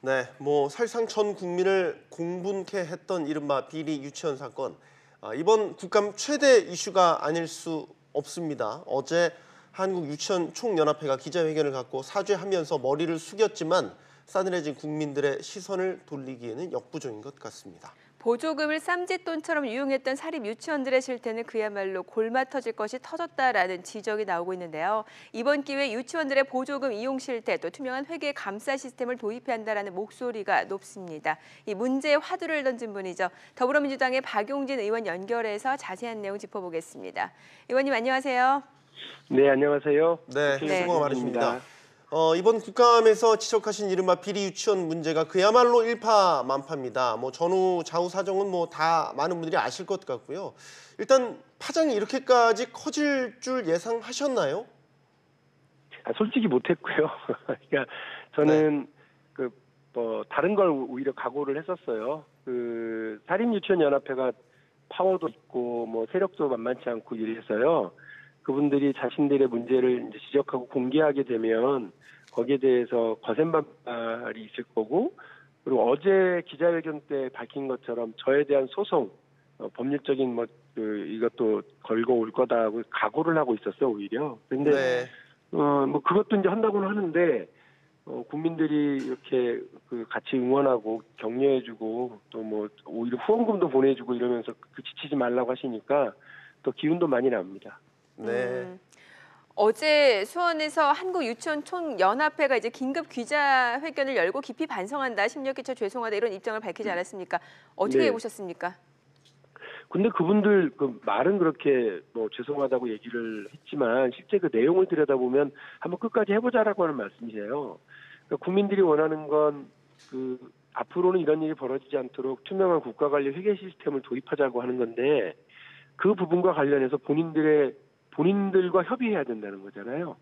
네, 사실상 전 국민을 공분케 했던 이른바 비리 유치원 사건. 이번 국감 최대 이슈가 아닐 수 없습니다. 어제 한국유치원 총연합회가 기자회견을 갖고 사죄하면서 머리를 숙였지만 싸늘해진 국민들의 시선을 돌리기에는 역부족인 것 같습니다. 보조금을 쌈짓돈처럼 유용했던 사립 유치원들의 실태는 그야말로 골마 터질 것이 터졌다라는 지적이 나오고 있는데요. 이번 기회에 유치원들의 보조금 이용 실태 또 투명한 회계 감사 시스템을 도입해야 한다라는 목소리가 높습니다. 이 문제에 화두를 던진 분이죠. 더불어민주당의 박용진 의원 연결해서 자세한 내용 짚어보겠습니다. 의원님 안녕하세요. 네, 안녕하세요. 네, 수고가 많으십니다. 이번 국감에서 지적하신 이른바 비리 유치원 문제가 그야말로 일파만파입니다. 전후 좌우 사정은 다 많은 분들이 아실 것 같고요. 일단 파장이 이렇게까지 커질 줄 예상하셨나요? 솔직히 못했고요. 그러니까 저는 다른 걸 오히려 각오를 했었어요. 사립유치원연합회가 파워도 있고 세력도 만만치 않고 이래서요. 그분들이 자신들의 문제를 이제 지적하고 공개하게 되면 거기에 대해서 거센 반발이 있을 거고, 그리고 어제 기자회견 때 밝힌 것처럼 저에 대한 소송, 법률적인 이것도 걸고 올 거다고 각오를 하고 있었어요, 오히려. 근데 네. 그것도 이제 한다고는 하는데 국민들이 이렇게 같이 응원하고 격려해주고 또 오히려 후원금도 보내주고 이러면서 지치지 말라고 하시니까 또 기운도 많이 납니다. 네. 어제 수원에서 한국유치원총연합회가 이제 긴급 기자회견을 열고 깊이 반성한다, 심려 끼쳐 죄송하다 이런 입장을 밝히지 않았습니까? 어떻게 네. 보셨습니까? 근데 그분들 말은 그렇게 죄송하다고 얘기를 했지만 실제 그 내용을 들여다보면 한번 끝까지 해보자라고 하는 말씀이세요. 그러니까 국민들이 원하는 건 앞으로는 이런 일이 벌어지지 않도록 투명한 국가관리 회계 시스템을 도입하자고 하는 건데 그 부분과 관련해서 본인들과 협의해야 된다는 거잖아요.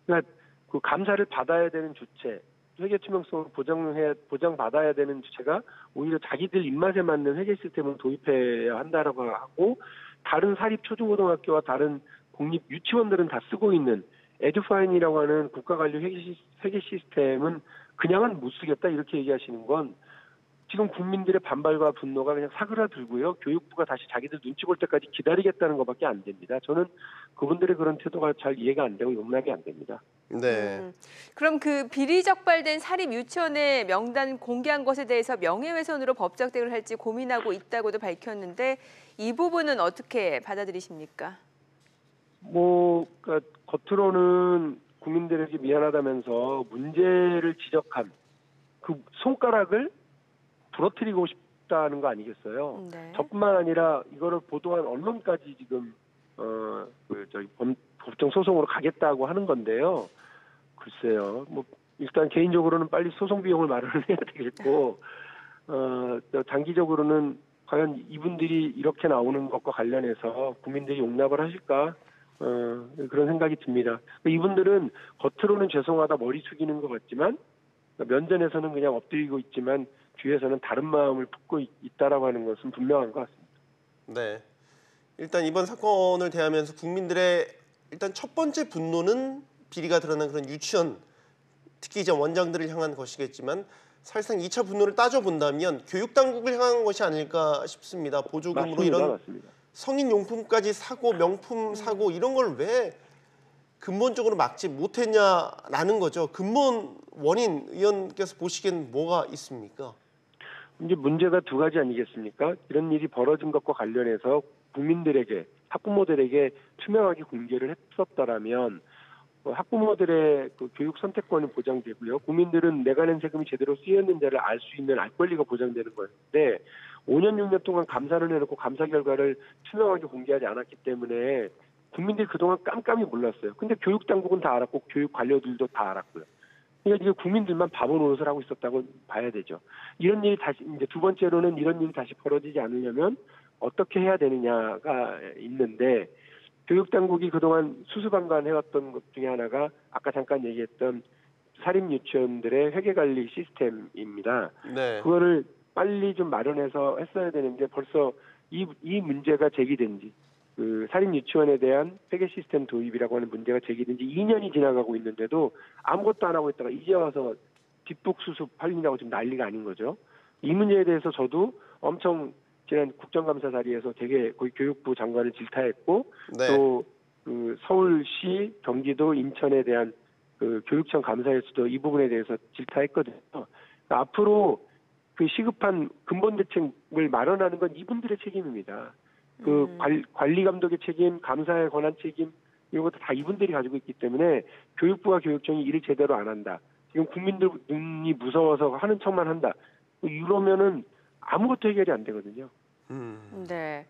그러니까 그 감사를 받아야 되는 주체, 회계 투명성을 보장받아야 되는 주체가 오히려 자기들 입맛에 맞는 회계 시스템을 도입해야 한다라고 하고, 다른 사립 초중고등학교와 다른 공립 유치원들은 다 쓰고 있는 에듀파인이라고 하는 국가관리 회계 시스템은 그냥은 못 쓰겠다 이렇게 얘기하시는 건 지금 국민들의 반발과 분노가 그냥 사그라들고요. 교육부가 다시 자기들 눈치 볼 때까지 기다리겠다는 것밖에 안 됩니다. 저는 그분들의 그런 태도가 잘 이해가 안 되고 용납이 안 됩니다. 네. 그럼 그 비리 적발된 사립 유치원의 명단 공개한 것에 대해서 명예훼손으로 법적 대응을 할지 고민하고 있다고도 밝혔는데 이 부분은 어떻게 받아들이십니까? 그러니까 겉으로는 국민들에게 미안하다면서 문제를 지적한 그 손가락을 부러뜨리고 싶다는 거 아니겠어요? 네. 저뿐만 아니라 이거를 보도한 언론까지 지금 법정 소송으로 가겠다고 하는 건데요. 글쎄요. 일단 개인적으로는 빨리 소송 비용을 마련을 해야 되겠고, 장기적으로는 과연 이분들이 이렇게 나오는 것과 관련해서 국민들이 용납을 하실까? 그런 생각이 듭니다. 이분들은 겉으로는 죄송하다 머리 숙이는 것 같지만 면전에서는 그냥 엎드리고 있지만 뒤에서는 다른 마음을 품고 있다라고 하는 것은 분명한 것 같습니다. 네. 일단 이번 사건을 대하면서 국민들의 일단 첫 번째 분노는 비리가 드러난 그런 유치원, 특히 이제 원장들을 향한 것이겠지만 사실상 2차 분노를 따져본다면 교육당국을 향한 것이 아닐까 싶습니다. 보조금으로 맞습니다. 성인 용품까지 사고 명품 사고 이런 걸 왜 근본적으로 막지 못했냐라는 거죠. 근본 원인 의원께서 보시기엔 뭐가 있습니까? 이제 문제가 두 가지 아니겠습니까? 이런 일이 벌어진 것과 관련해서 국민들에게, 학부모들에게 투명하게 공개를 했었다라면 학부모들의 교육 선택권이 보장되고요. 국민들은 내가 낸 세금이 제대로 쓰였는지를 알 수 있는 알 권리가 보장되는 거였는데 5년, 6년 동안 감사를 해놓고 감사 결과를 투명하게 공개하지 않았기 때문에 국민들이 그동안 깜깜이 몰랐어요. 근데 교육당국은 다 알았고 교육 관료들도 다 알았고요. 그러니까 이게 국민들만 바보 노릇을 하고 있었다고 봐야 되죠. 이런 일이 다시 이제 두 번째로는 이런 일이 다시 벌어지지 않으려면 어떻게 해야 되느냐가 있는데 교육당국이 그동안 수수방관해왔던 것 중에 하나가 아까 잠깐 얘기했던 사립 유치원들의 회계관리 시스템입니다. 네. 그거를 빨리 좀 마련해서 했어야 되는데 벌써 이 문제가 제기된 지 사립 유치원에 대한 회계 시스템 도입이라고 하는 문제가 제기된 지 2년이 지나가고 있는데도 아무것도 안 하고 있다가 이제 와서 뒷북 수습 활용이라고 지금 난리가 아닌 거죠. 이 문제에 대해서 저도 엄청 지난 국정감사 자리에서 되게 거의 교육부 장관을 질타했고 네. 또 그 서울시, 경기도, 인천에 대한 그 교육청 감사에서도 이 부분에 대해서 질타했거든요. 그러니까 앞으로 그 시급한 근본 대책을 마련하는 건 이분들의 책임입니다. 그 관리 감독의 책임, 감사의 권한 책임 이런 것도 다 이분들이 가지고 있기 때문에 교육부와 교육청이 일을 제대로 안 한다. 지금 국민들 눈이 무서워서 하는 척만 한다. 이러면은 아무것도 해결이 안 되거든요. 네.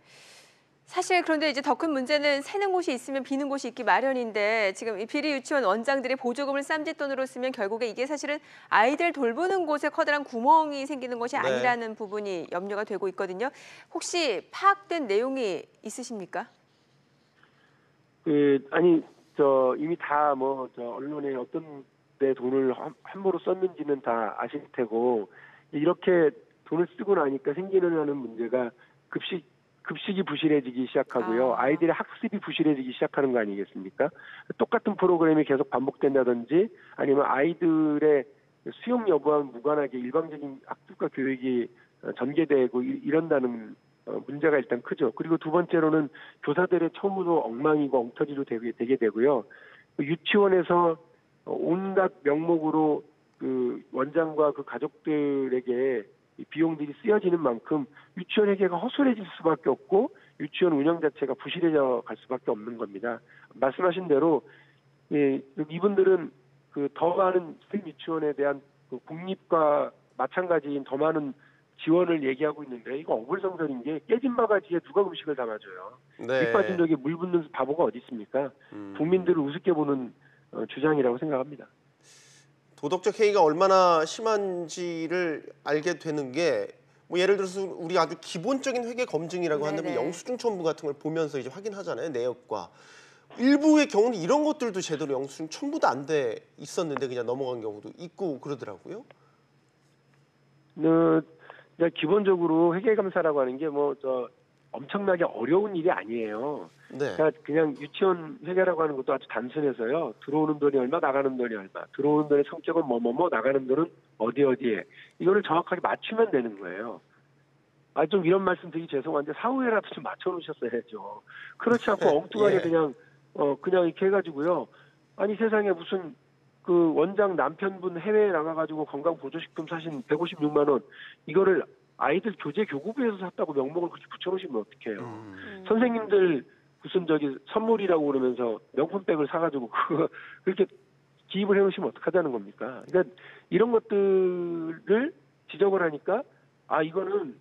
사실 그런데 이제 더 큰 문제는 새는 곳이 있으면 비는 곳이 있기 마련인데 지금 이 비리 유치원 원장들이 보조금을 쌈짓돈으로 쓰면 결국에 이게 사실은 아이들 돌보는 곳에 커다란 구멍이 생기는 것이 네. 아니라는 부분이 염려가 되고 있거든요. 혹시 파악된 내용이 있으십니까? 아니 이미 다 언론에 어떤 데 돈을 함부로 썼는지는 다 아실 테고 이렇게 돈을 쓰고 나니까 생기는 하는 문제가 급식이 부실해지기 시작하고요. 아이들의 학습이 부실해지기 시작하는 거 아니겠습니까? 똑같은 프로그램이 계속 반복된다든지 아니면 아이들의 수용 여부와 무관하게 일방적인 학습과 교육이 전개되고 이런다는 문제가 일단 크죠. 그리고 두 번째로는 교사들의 처우도 엉망이고 엉터리로 되게 되고요. 유치원에서 온갖 명목으로 그 원장과 그 가족들에게 이 비용들이 쓰여지는 만큼 유치원 회계가 허술해질 수밖에 없고 유치원 운영 자체가 부실해져 갈 수밖에 없는 겁니다. 말씀하신 대로 이분들은 그 더 많은 유치원에 대한 그 국립과 마찬가지인 더 많은 지원을 얘기하고 있는데 이거 어불성설인 게 깨진 바가지에 누가 음식을 담아줘요. 네. 밑 빠진 적에 물 붓는 바보가 어디 있습니까? 국민들을 우습게 보는 주장이라고 생각합니다. 도덕적 해이가 얼마나 심한지를 알게 되는 게 뭐 예를 들어서 우리 아주 기본적인 회계 검증이라고 하는 네네. 영수증 첨부 같은 걸 보면서 이제 확인하잖아요. 내역과. 일부의 경우는 이런 것들도 제대로 영수증 첨부도 안 돼 있었는데 그냥 넘어간 경우도 있고 그러더라고요. 기본적으로 회계감사라고 하는 게 엄청나게 어려운 일이 아니에요. 네. 그냥 유치원 회계라고 하는 것도 아주 단순해서요. 들어오는 돈이 얼마, 나가는 돈이 얼마. 들어오는 돈의 성격은 뭐뭐뭐, 나가는 돈은 어디에. 이거를 정확하게 맞추면 되는 거예요. 좀 이런 말씀 드리기 죄송한데 사후에라도 좀 맞춰놓으셨어야죠. 그렇지 않고 엉뚱하게 예. 그냥 이렇게 해가지고요. 아니 세상에 무슨 그 원장 남편분 해외에 나가가지고 건강보조식품 사신 156만 원 이거를 아이들 교재 교구부에서 샀다고 명목을 그렇게 붙여놓으시면 어떡해요. 선생님들 무슨 선물이라고 그러면서 명품백을 사가지고 그렇게 기입을 해놓으시면 어떡하자는 겁니까? 그러니까 이런 것들을 지적을 하니까 이거는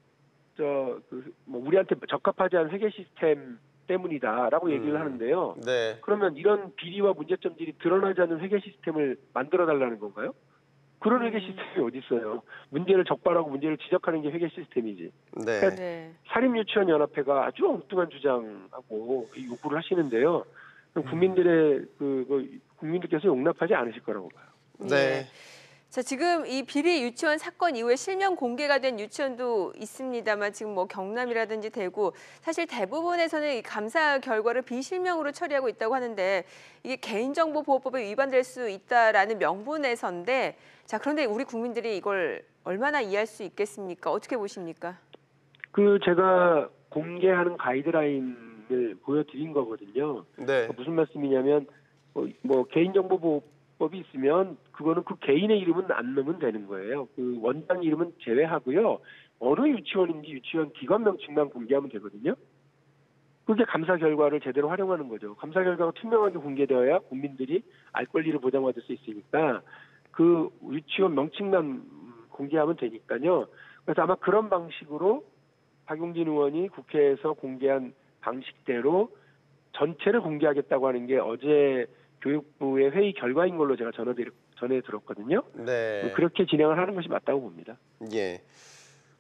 우리한테 적합하지 않은 회계 시스템 때문이다라고 얘기를 하는데요. 네. 그러면 이런 비리와 문제점들이 드러나지 않는 회계 시스템을 만들어달라는 건가요? 그런 회계 시스템이 어디 있어요? 문제를 적발하고 문제를 지적하는 게 회계 시스템이지. 네. 그러니까 네. 사립유치원연합회가 아주 엉뚱한 주장하고 요구를 하시는데요. 국민들께서 용납하지 않으실 거라고 봐요. 네. 자, 지금 이 비리 유치원 사건 이후에 실명 공개가 된 유치원도 있습니다만 지금 뭐 경남이라든지 대구 사실 대부분에서는 이 감사 결과를 비실명으로 처리하고 있다고 하는데 이게 개인정보보호법에 위반될 수 있다라는 명분에서인데 자, 그런데 우리 국민들이 이걸 얼마나 이해할 수 있겠습니까? 어떻게 보십니까? 제가 공개하는 가이드라인을 보여드린 거거든요. 네. 무슨 말씀이냐면 개인정보보호법이 있으면 그거는 그 개인의 이름은 안 넣으면 되는 거예요. 그 원장 이름은 제외하고요. 어느 유치원인지 유치원 기관 명칭만 공개하면 되거든요. 그게 감사 결과를 제대로 활용하는 거죠. 감사 결과가 투명하게 공개되어야 국민들이 알 권리를 보장받을 수 있으니까 그 유치원 명칭만 공개하면 되니까요. 그래서 아마 그런 방식으로 박용진 의원이 국회에서 공개한 방식대로 전체를 공개하겠다고 하는 게 어제 교육부의 회의 결과인 걸로 제가 전해 들었거든요. 네. 그렇게 진행을 하는 것이 맞다고 봅니다. 예.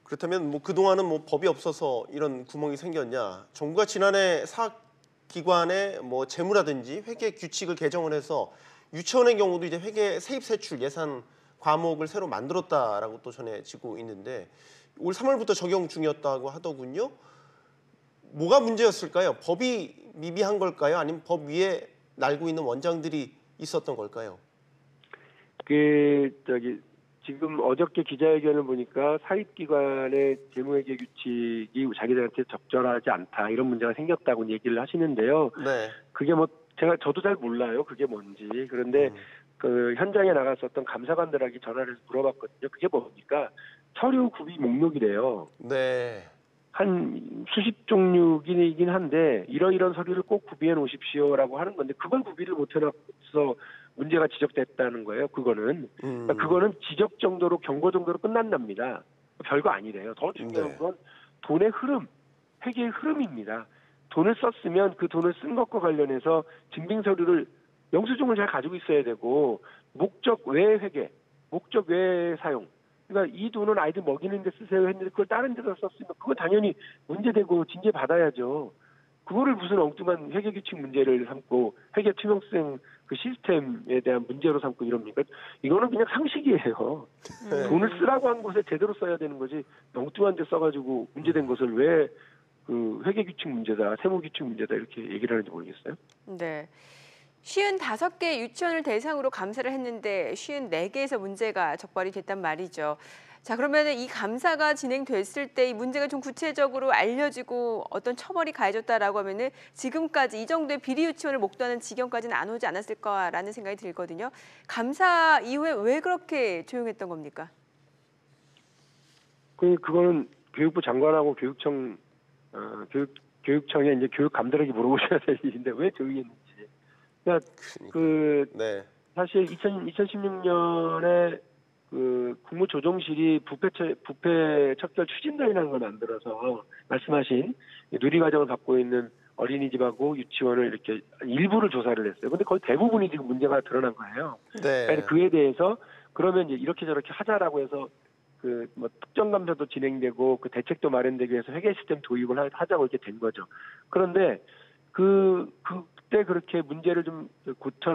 그렇다면 그동안은 법이 없어서 이런 구멍이 생겼냐? 정부가 지난해 사기관의 재무라든지 회계 규칙을 개정을 해서 유치원의 경우도 이제 회계 세입 세출 예산 과목을 새로 만들었다라고 또 전해지고 있는데 올 3월부터 적용 중이었다고 하더군요. 뭐가 문제였을까요? 법이 미비한 걸까요? 아니면 법 위에 날고 있는 원장들이 있었던 걸까요? 지금 어저께 기자회견을 보니까 사립기관의 재무회계 규칙이 자기들한테 적절하지 않다 이런 문제가 생겼다고 얘기를 하시는데요. 네. 그게 뭐 저도 잘 몰라요. 그게 뭔지. 그런데 그 현장에 나갔었던 감사관들에게 전화를 해서 물어봤거든요. 그게 뭡니까? 서류 구비 목록이래요. 네. 한 수십 종류이긴 한데 이러이런 서류를 꼭 구비해 놓으십시오라고 하는 건데 그걸 구비를 못 해놔서 문제가 지적됐다는 거예요. 그거는 그러니까 그거는 지적 정도로 경고 정도로 끝난답니다. 별거 아니래요. 더 중요한 네. 건 돈의 흐름, 회계의 흐름입니다. 돈을 썼으면 그 돈을 쓴 것과 관련해서 증빙 서류를 영수증을 잘 가지고 있어야 되고 목적 외 회계, 목적 외 사용. 그러니까 이 돈은 아이들 먹이는 데 쓰세요 했는데 그걸 다른 데다 썼으면 그건 당연히 문제되고 징계 받아야죠. 그거를 무슨 엉뚱한 회계규칙 문제를 삼고 회계 투명성 그 시스템에 대한 문제로 삼고 이럽니까? 이거는 그냥 상식이에요. 돈을 쓰라고 한 곳에 제대로 써야 되는 거지 엉뚱한 데 써가지고 문제된 것을 왜 그 회계규칙 문제다, 세무규칙 문제다 이렇게 얘기를 하는지 모르겠어요. 네. 55개 유치원을 대상으로 감사를 했는데 54개에서 문제가 적발이 됐단 말이죠. 자, 그러면 이 감사가 진행됐을 때 이 문제가 좀 구체적으로 알려지고 어떤 처벌이 가해졌다라고 하면은 지금까지 이 정도의 비리 유치원을 목도하는 지경까지는 안 오지 않았을 거라는 생각이 들거든요. 감사 이후에 왜 그렇게 조용했던 겁니까? 그거는 교육부 장관하고 교육청에 이제 교육감들에게 물어보셔야 될 일인데 왜 조용히 했는지. 그러니까 네. 사실 2016년에 그 국무조정실이 부패 척결 추진단이라는 걸 만들어서 말씀하신 누리과정을 받고 있는 어린이집하고 유치원을 이렇게 일부를 조사를 했어요. 근데 거의 대부분이 지금 문제가 드러난 거예요. 네. 그러니까 그에 대해서 그러면 이제 이렇게 저렇게 하자라고 해서 그 뭐 특정 감사도 진행되고 그 대책도 마련되기 위해서 회계 시스템 도입을 하자고 이렇게 된 거죠. 그런데 그때 그렇게 문제를 좀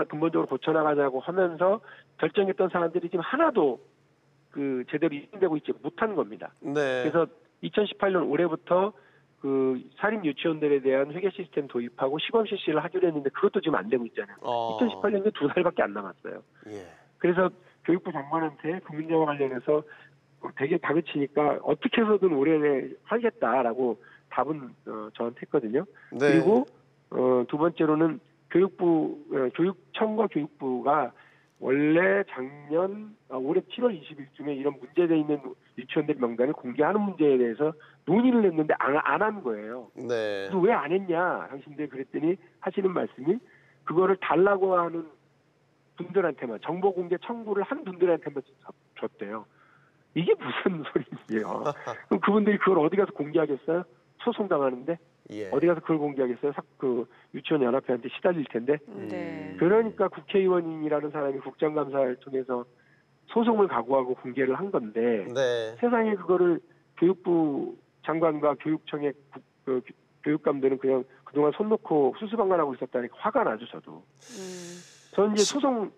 근본적으로 고쳐나가자고 하면서 결정했던 사람들이 지금 하나도 그 제대로 이행되고 있지 못한 겁니다. 네. 그래서 2018년 올해부터 그 사립 유치원들에 대한 회계 시스템 도입하고 시범 실시를 하기로 했는데 그것도 지금 안 되고 있잖아요. 2018년에 2달밖에 안 남았어요. 예. 그래서 교육부 장관한테 그 문제와 관련해서 되게 다그치니까 어떻게 해서든 올해 내에 하겠다라고 답은 저한테 했거든요. 네. 그리고 두 번째로는 교육청과 교육부가 원래 올해 7월 20일쯤에 이런 문제돼 있는 유치원들 명단을 공개하는 문제에 대해서 논의를 했는데 안 한 거예요. 네. 왜 안 했냐 당신들 그랬더니 하시는 말씀이 그거를 달라고 하는 분들한테만 정보 공개 청구를 한 분들한테만 줬대요. 이게 무슨 소리예요? 그럼 그분들이 그걸 어디 가서 공개하겠어요? 소송 당하는데 예. 어디 가서 그걸 공개하겠어요? 그 유치원 연합회한테 시달릴 텐데. 네. 그러니까 국회의원이라는 사람이 국정감사를 통해서 소송을 각오하고 공개를 한 건데 네. 세상에 그거를 교육부 장관과 교육청의 교육감들은 그냥 그동안 손 놓고 수수방관하고 있었다니까 화가 나죠 저도. 저는 이제 소송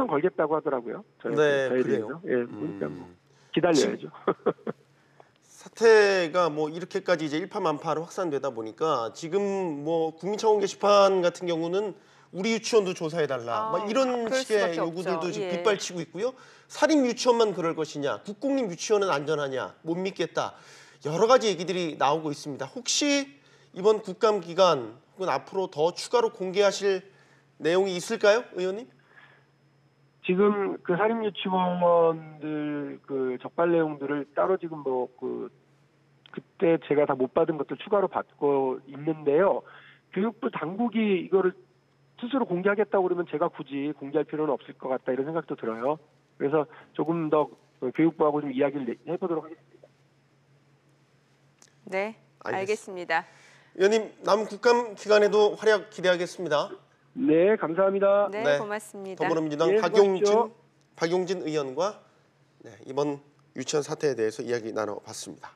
걸겠다고 하더라고요. 네, 저에 그래요. 대해서. 예, 그러니까 뭐 기다려야죠. 사태가 뭐 이렇게까지 이제 일파만파로 확산되다 보니까 지금 뭐 국민청원 게시판 같은 경우는 우리 유치원도 조사해달라 막 이런 그럴 식의 수밖에 요구들도 없죠. 지금 예. 빗발치고 있고요. 사립 유치원만 그럴 것이냐, 국공립 유치원은 안전하냐, 못 믿겠다. 여러 가지 얘기들이 나오고 있습니다. 혹시 이번 국감 기간 혹은 앞으로 더 추가로 공개하실 내용이 있을까요, 의원님? 지금 그 사립 유치원들 그 적발 내용들을 따로 지금 그때 제가 다 못 받은 것도 추가로 받고 있는데요. 교육부 당국이 이거를 스스로 공개하겠다고 그러면 제가 굳이 공개할 필요는 없을 것 같다 이런 생각도 들어요. 그래서 조금 더 교육부하고 좀 이야기를 해보도록 하겠습니다. 네, 알겠습니다. 의원님 남은 국감 기간에도 활약 기대하겠습니다. 네, 감사합니다. 네, 고맙습니다. 더불어민주당 예, 박용진 의원과 이번 유치원 사태에 대해서 이야기 나눠봤습니다.